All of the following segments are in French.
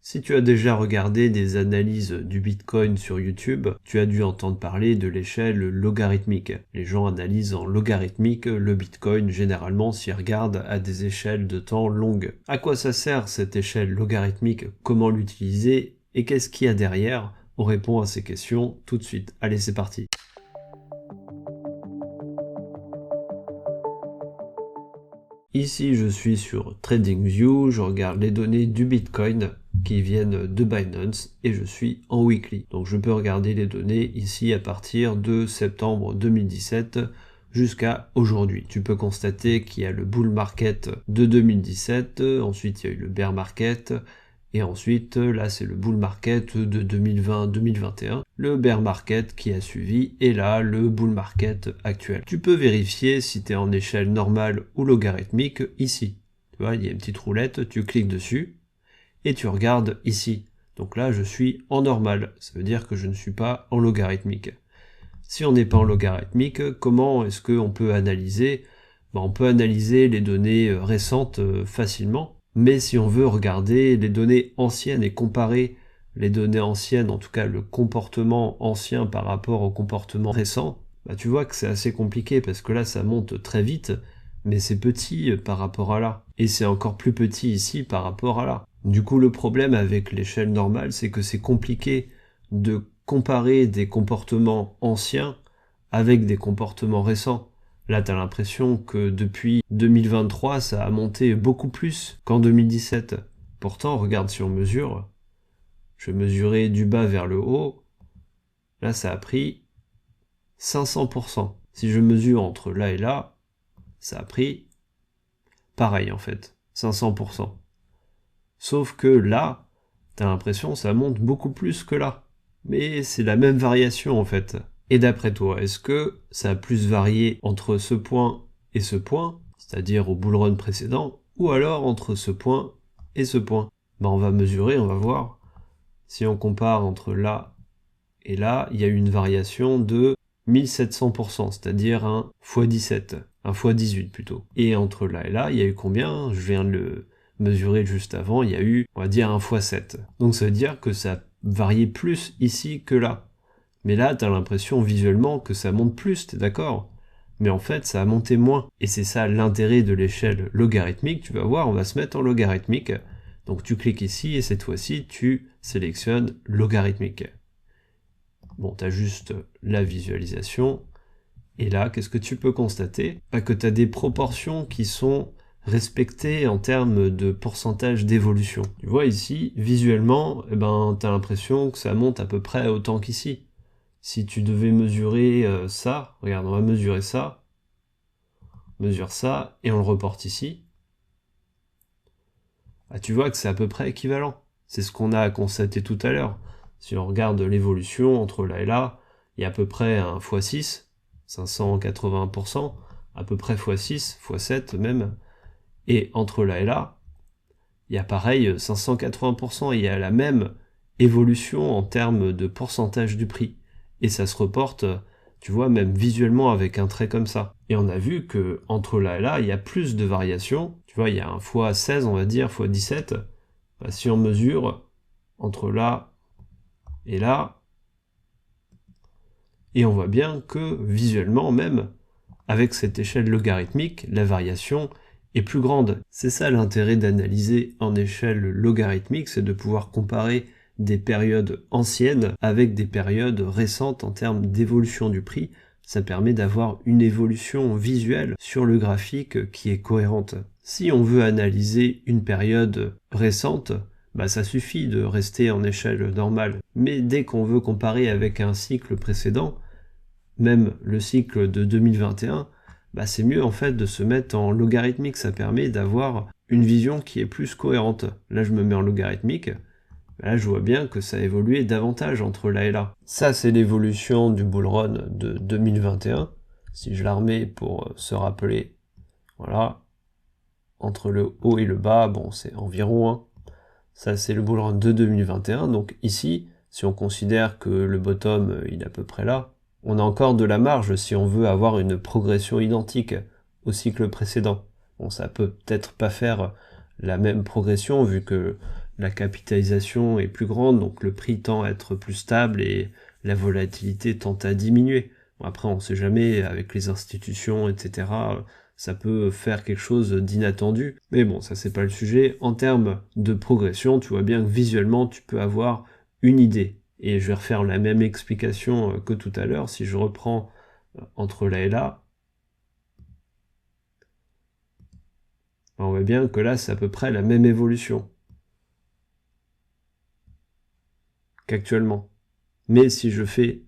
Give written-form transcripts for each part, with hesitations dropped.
Si tu as déjà regardé des analyses du Bitcoin sur YouTube, tu as dû entendre parler de l'échelle logarithmique. Les gens analysent en logarithmique le Bitcoin généralement s'ils regardent à des échelles de temps longues. À quoi ça sert cette échelle logarithmique? Comment l'utiliser? Et qu'est-ce qu'il y a derrière? On répond à ces questions tout de suite. Allez, c'est parti. Ici, je suis sur TradingView, je regarde les données du Bitcoin qui viennent de Binance et je suis en weekly. Donc je peux regarder les données ici à partir de septembre 2017 jusqu'à aujourd'hui. Tu peux constater qu'il y a le bull market de 2017, ensuite il y a eu le bear market, et ensuite, là, c'est le bull market de 2020-2021, le bear market qui a suivi, et là, le bull market actuel. Tu peux vérifier si tu es en échelle normale ou logarithmique ici. Tu vois, il y a une petite roulette, tu cliques dessus, et tu regardes ici. Donc là, je suis en normal. Ça veut dire que je ne suis pas en logarithmique. Si on n'est pas en logarithmique, comment est-ce qu'on peut analyser? On peut analyser les données récentes facilement. Mais si on veut regarder les données anciennes et comparer les données anciennes, en tout cas le comportement ancien par rapport au comportement récent, tu vois que c'est assez compliqué parce que là ça monte très vite, mais c'est petit par rapport à là. Et c'est encore plus petit ici par rapport à là. Du coup le problème avec l'échelle normale, c'est que c'est compliqué de comparer des comportements anciens avec des comportements récents. Là, tu as l'impression que depuis 2023, ça a monté beaucoup plus qu'en 2017. Pourtant, regarde si on mesure. Je mesurais du bas vers le haut. Là, ça a pris 500%. Si je mesure entre là et là, ça a pris pareil en fait, 500%. Sauf que là, tu as l'impression que ça monte beaucoup plus que là. Mais c'est la même variation en fait. Et d'après toi, est-ce que ça a plus varié entre ce point et ce point, c'est-à-dire au bull run précédent, ou alors entre ce point et ce point? On va mesurer, on va voir. Si on compare entre là et là, il y a eu une variation de 1700%, c'est-à-dire un x17, un x18 plutôt. Et entre là et là, il y a eu combien? Je viens de le mesurer juste avant, il y a eu, on va dire, un x7. Donc ça veut dire que ça a varié plus ici que là. Mais là, t'as l'impression visuellement que ça monte plus, t'es d'accord? Mais en fait, ça a monté moins. Et c'est ça l'intérêt de l'échelle logarithmique. Tu vas voir, on va se mettre en logarithmique. Donc tu cliques ici et cette fois-ci, tu sélectionnes logarithmique. Bon, t'as juste la visualisation. Et là, qu'est-ce que tu peux constater? Que t'as des proportions qui sont respectées en termes de pourcentage d'évolution. Tu vois ici, visuellement, t'as l'impression que ça monte à peu près autant qu'ici. Si tu devais mesurer ça, regarde, on va mesurer ça, mesure ça, et on le reporte ici, tu vois que c'est à peu près équivalent. C'est ce qu'on a constaté tout à l'heure. Si on regarde l'évolution entre là et là, il y a à peu près un x6, 580%, à peu près x6, x7 même, et entre là et là, il y a pareil 580%, il y a la même évolution en termes de pourcentage du prix. Et ça se reporte, tu vois, même visuellement avec un trait comme ça. Et on a vu que entre là et là, il y a plus de variations. Tu vois, il y a un x16, on va dire, x17. Si on mesure entre là et là, et on voit bien que visuellement même, avec cette échelle logarithmique, la variation est plus grande. C'est ça l'intérêt d'analyser en échelle logarithmique, c'est de pouvoir comparer des périodes anciennes avec des périodes récentes en termes d'évolution du prix. Ça permet d'avoir une évolution visuelle sur le graphique qui est cohérente. Si on veut analyser une période récente, ça suffit de rester en échelle normale. Mais dès qu'on veut comparer avec un cycle précédent, même le cycle de 2021, c'est mieux en fait de se mettre en logarithmique. Ça permet d'avoir une vision qui est plus cohérente. Là, je me mets en logarithmique. Là, je vois bien que ça a évolué davantage entre là et là. Ça, c'est l'évolution du bull run de 2021. Si je la remets pour se rappeler, voilà, entre le haut et le bas, c'est environ 1. Ça, c'est le bull run de 2021. Donc ici, si on considère que le bottom, il est à peu près là, on a encore de la marge si on veut avoir une progression identique au cycle précédent. Ça peut peut-être pas faire la même progression vu que la capitalisation est plus grande, donc le prix tend à être plus stable et la volatilité tend à diminuer. Bon, après, on ne sait jamais, avec les institutions, etc., ça peut faire quelque chose d'inattendu. Mais bon, ça c'est pas le sujet. En termes de progression, tu vois bien que visuellement, tu peux avoir une idée. Et je vais refaire la même explication que tout à l'heure. Si je reprends entre là et là, on voit bien que là, c'est à peu près la même évolution qu'actuellement. Mais si je fais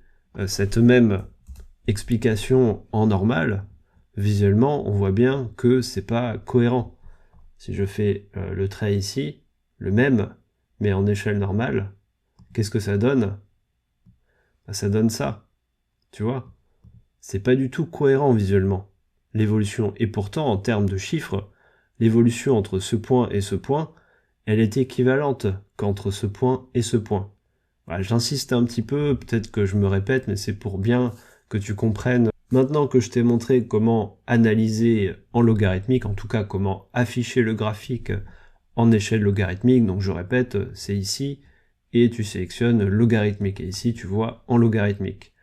cette même explication en normal, visuellement, on voit bien que c'est pas cohérent. Si je fais le trait ici, le même, mais en échelle normale, qu'est-ce que ça donne? Bah, ça donne ça, tu vois. C'est pas du tout cohérent visuellement, l'évolution. Et pourtant, en termes de chiffres, l'évolution entre ce point et ce point, elle est équivalente qu'entre ce point et ce point. Voilà, j'insiste un petit peu, peut-être que je me répète, mais c'est pour bien que tu comprennes. Maintenant que je t'ai montré comment analyser en logarithmique, en tout cas comment afficher le graphique en échelle logarithmique, donc je répète, c'est ici, et tu sélectionnes logarithmique, et ici tu vois en logarithmique.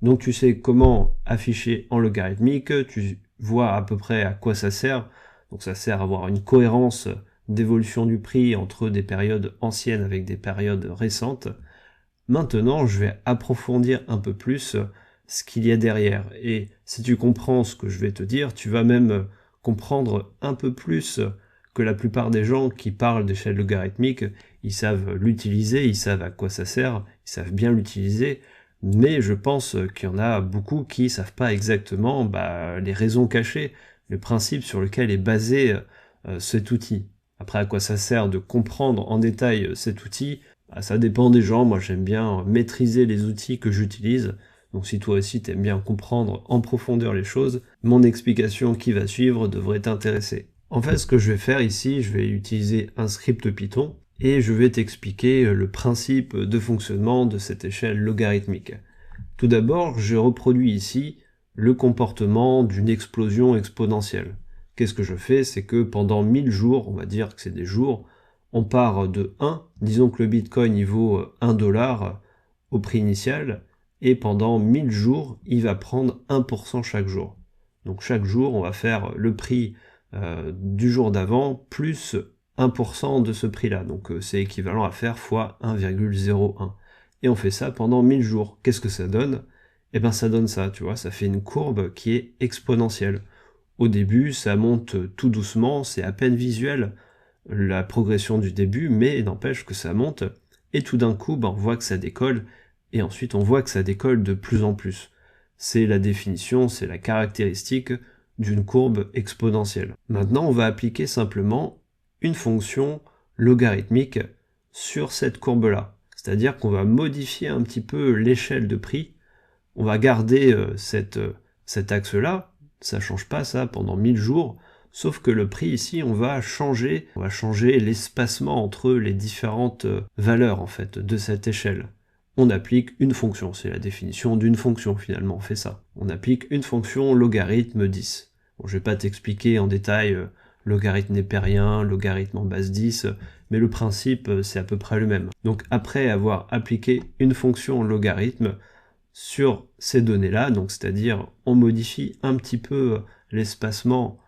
Donc tu sais comment afficher en logarithmique, tu vois à peu près à quoi ça sert. Donc ça sert à avoir une cohérence d'évolution du prix entre des périodes anciennes avec des périodes récentes. Maintenant, je vais approfondir un peu plus ce qu'il y a derrière. Et si tu comprends ce que je vais te dire, tu vas même comprendre un peu plus que la plupart des gens qui parlent d'échelle logarithmique. Ils savent l'utiliser, ils savent à quoi ça sert, ils savent bien l'utiliser, mais je pense qu'il y en a beaucoup qui savent pas exactement les raisons cachées, le principe sur lequel est basé cet outil. Après, à quoi ça sert de comprendre en détail cet outil, ça dépend des gens. Moi, j'aime bien maîtriser les outils que j'utilise. Donc si toi aussi t'aimes bien comprendre en profondeur les choses, mon explication qui va suivre devrait t'intéresser. En fait, ce que je vais faire ici, je vais utiliser un script Python et je vais t'expliquer le principe de fonctionnement de cette échelle logarithmique. Tout d'abord, je reproduis ici le comportement d'une explosion exponentielle. Qu'est-ce que je fais? C'est que pendant 1000 jours, on va dire que c'est des jours, on part de 1, disons que le Bitcoin il vaut 1 dollar au prix initial, et pendant 1000 jours, il va prendre 1% chaque jour. Donc chaque jour, on va faire le prix du jour d'avant plus 1% de ce prix-là. Donc c'est équivalent à faire fois 1,01. Et on fait ça pendant 1000 jours. Qu'est-ce que ça donne? Eh ben ça donne ça, tu vois, ça fait une courbe qui est exponentielle. Au début, ça monte tout doucement, c'est à peine visuel, la progression du début, mais n'empêche que ça monte, et tout d'un coup, on voit que ça décolle, et ensuite on voit que ça décolle de plus en plus. C'est la définition, c'est la caractéristique d'une courbe exponentielle. Maintenant, on va appliquer simplement une fonction logarithmique sur cette courbe-là. C'est-à-dire qu'on va modifier un petit peu l'échelle de prix, on va garder cet axe-là, ça change pas ça pendant 1000 jours, sauf que le prix ici, on va changer l'espacement entre les différentes valeurs en fait de cette échelle. On applique une fonction, c'est la définition d'une fonction finalement, on fait ça. On applique une fonction logarithme 10. Bon, je vais pas t'expliquer en détail logarithme népérien, logarithme en base 10, mais le principe c'est à peu près le même. Donc après avoir appliqué une fonction logarithme sur ces données-là, donc c'est-à-dire on modifie un petit peu l'espacement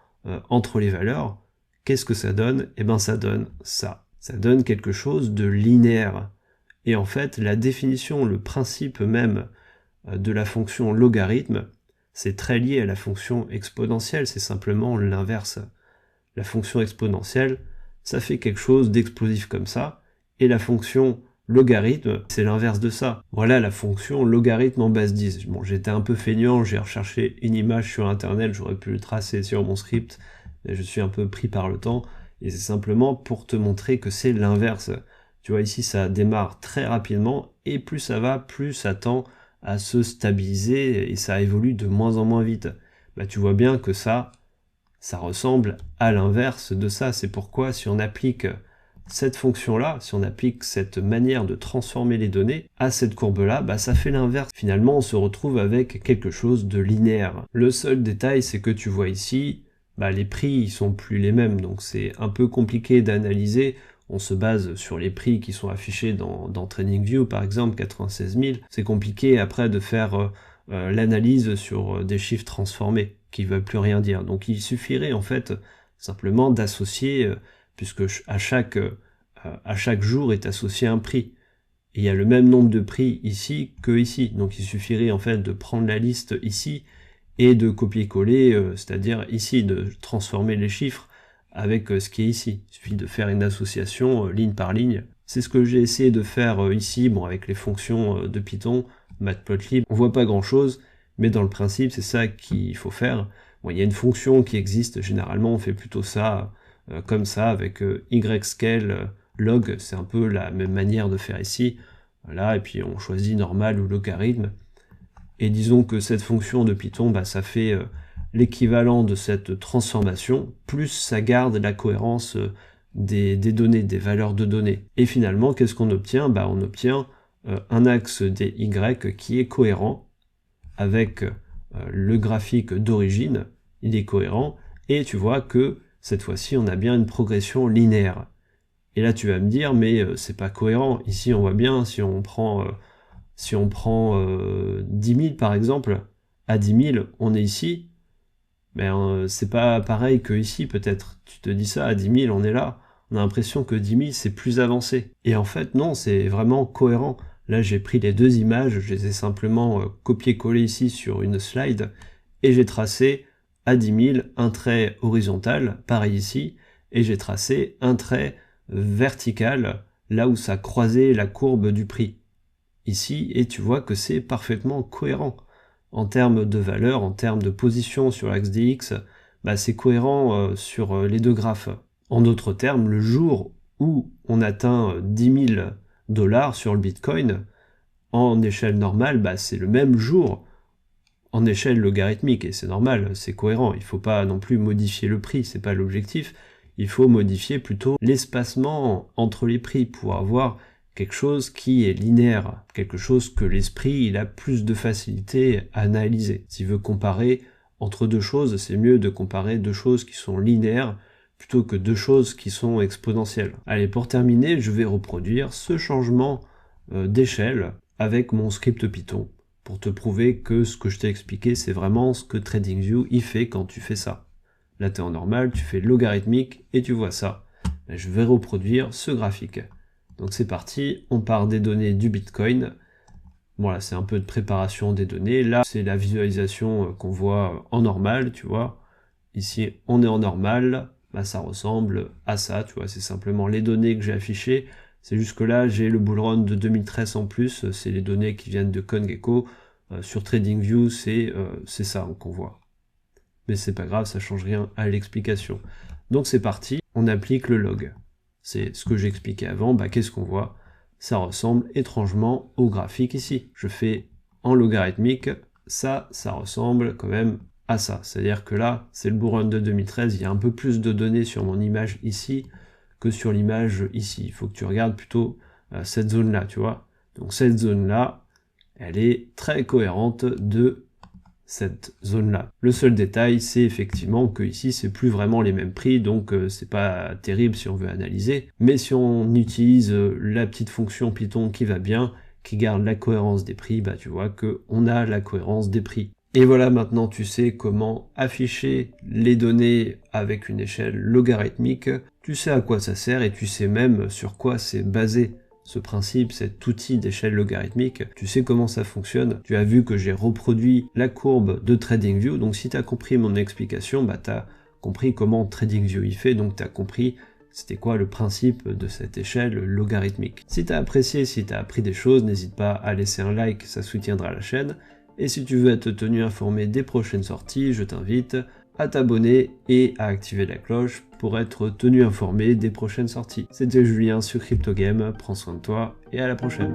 entre les valeurs, qu'est-ce que ça donne? Eh ben ça donne ça. Ça donne quelque chose de linéaire. Et en fait, la définition, le principe même de la fonction logarithme, c'est très lié à la fonction exponentielle, c'est simplement l'inverse. La fonction exponentielle, ça fait quelque chose d'explosif comme ça, et la fonction logarithme, c'est l'inverse de ça. Voilà la fonction logarithme en base 10. Bon, j'étais un peu feignant, j'ai recherché une image sur internet, j'aurais pu le tracer sur mon script, mais je suis un peu pris par le temps, et c'est simplement pour te montrer que c'est l'inverse. Tu vois, ici, ça démarre très rapidement, et plus ça va, plus ça tend à se stabiliser, et ça évolue de moins en moins vite. Tu vois bien que ça ressemble à l'inverse de ça. C'est pourquoi si on applique cette fonction-là, si on applique cette manière de transformer les données à cette courbe-là, ça fait l'inverse. Finalement, on se retrouve avec quelque chose de linéaire. Le seul détail, c'est que tu vois ici, les prix ils sont plus les mêmes, donc c'est un peu compliqué d'analyser. on se base sur les prix qui sont affichés dans TradingView, par exemple, 96 000, c'est compliqué après de faire l'analyse sur des chiffres transformés, qui ne veulent plus rien dire. Donc il suffirait en fait simplement d'associer, puisque à chaque jour est associé un prix. Et il y a le même nombre de prix ici que ici. Donc il suffirait en fait de prendre la liste ici et de copier-coller, c'est-à-dire ici, de transformer les chiffres avec ce qui est ici. Il suffit de faire une association ligne par ligne. C'est ce que j'ai essayé de faire ici, bon, avec les fonctions de Python, Matplotlib. On voit pas grand-chose, mais dans le principe, c'est ça qu'il faut faire. Bon, il y a une fonction qui existe, généralement on fait plutôt ça comme ça, avec yscale log, c'est un peu la même manière de faire ici. Voilà, et puis on choisit normal ou logarithme. Et disons que cette fonction de Python, bah, ça fait l'équivalent de cette transformation, plus ça garde la cohérence des données, des valeurs de données. Et finalement, qu'est-ce qu'on obtient? Bah, on obtient un axe des Y qui est cohérent avec le graphique d'origine, il est cohérent, et tu vois que cette fois-ci, on a bien une progression linéaire. Et là, tu vas me dire, mais c'est pas cohérent. Ici, on voit bien, si on prend 10 000 par exemple, à 10 000, on est ici, ben, c'est pas pareil que ici peut-être. Tu te dis ça, à 10 000, on est là. On a l'impression que 10 000, c'est plus avancé. Et en fait, non, c'est vraiment cohérent. Là, j'ai pris les deux images, je les ai simplement copié-collé ici sur une slide, et j'ai tracé à 10 000 un trait horizontal, pareil ici, et j'ai tracé un trait vertical, là où ça croisait la courbe du prix. Ici, et tu vois que c'est parfaitement cohérent. En termes de valeur, en termes de position sur l'axe DX, bah c'est cohérent sur les deux graphes. En d'autres termes, le jour où on atteint 10 000 $ sur le Bitcoin, en échelle normale, bah c'est le même jour en échelle logarithmique, et c'est normal, c'est cohérent. Il ne faut pas non plus modifier le prix, c'est pas l'objectif. Il faut modifier plutôt l'espacement entre les prix pour avoir quelque chose qui est linéaire, quelque chose que l'esprit il a plus de facilité à analyser. S'il veut comparer entre deux choses, c'est mieux de comparer deux choses qui sont linéaires plutôt que deux choses qui sont exponentielles. Allez, pour terminer, je vais reproduire ce changement d'échelle avec mon script Python pour te prouver que ce que je t'ai expliqué, c'est vraiment ce que TradingView y fait quand tu fais ça. Là, tu es en normal, tu fais logarithmique et tu vois ça. Là, je vais reproduire ce graphique. Donc c'est parti, on part des données du Bitcoin. Voilà, c'est un peu de préparation des données. Là, c'est la visualisation qu'on voit en normal, tu vois. Ici, on est en normal, bah, ça ressemble à ça, tu vois. C'est simplement les données que j'ai affichées. C'est juste que là, j'ai le bullrun de 2013 en plus. C'est les données qui viennent de CoinGecko. Sur TradingView, c'est ça qu'on voit. Mais c'est pas grave, ça change rien à l'explication. Donc c'est parti, on applique le log. C'est ce que j'expliquais avant, bah qu'est-ce qu'on voit? Ça ressemble étrangement au graphique ici. Je fais en logarithmique, ça ressemble quand même à ça. C'est-à-dire que là, c'est le bullrun de 2013, il y a un peu plus de données sur mon image ici que sur l'image ici. Il faut que tu regardes plutôt cette zone-là, tu vois. Donc cette zone-là, elle est très cohérente de cette zone-là. Le seul détail, c'est effectivement que ici, c'est plus vraiment les mêmes prix, donc c'est pas terrible si on veut analyser. Mais si on utilise la petite fonction Python qui va bien, qui garde la cohérence des prix, bah tu vois que on a la cohérence des prix. Et voilà, maintenant tu sais comment afficher les données avec une échelle logarithmique, tu sais à quoi ça sert et tu sais même sur quoi c'est basé. Ce principe, cet outil d'échelle logarithmique, tu sais comment ça fonctionne. Tu as vu que j'ai reproduit la courbe de TradingView, donc si tu as compris mon explication, bah tu as compris comment TradingView y fait, donc tu as compris c'était quoi le principe de cette échelle logarithmique. Si tu as apprécié, si tu as appris des choses, n'hésite pas à laisser un like, ça soutiendra la chaîne. Et si tu veux être tenu informé des prochaines sorties, je t'invite à t'abonner et à activer la cloche pour être tenu informé des prochaines sorties. C'était Julien sur CryptoGame, prends soin de toi et à la prochaine.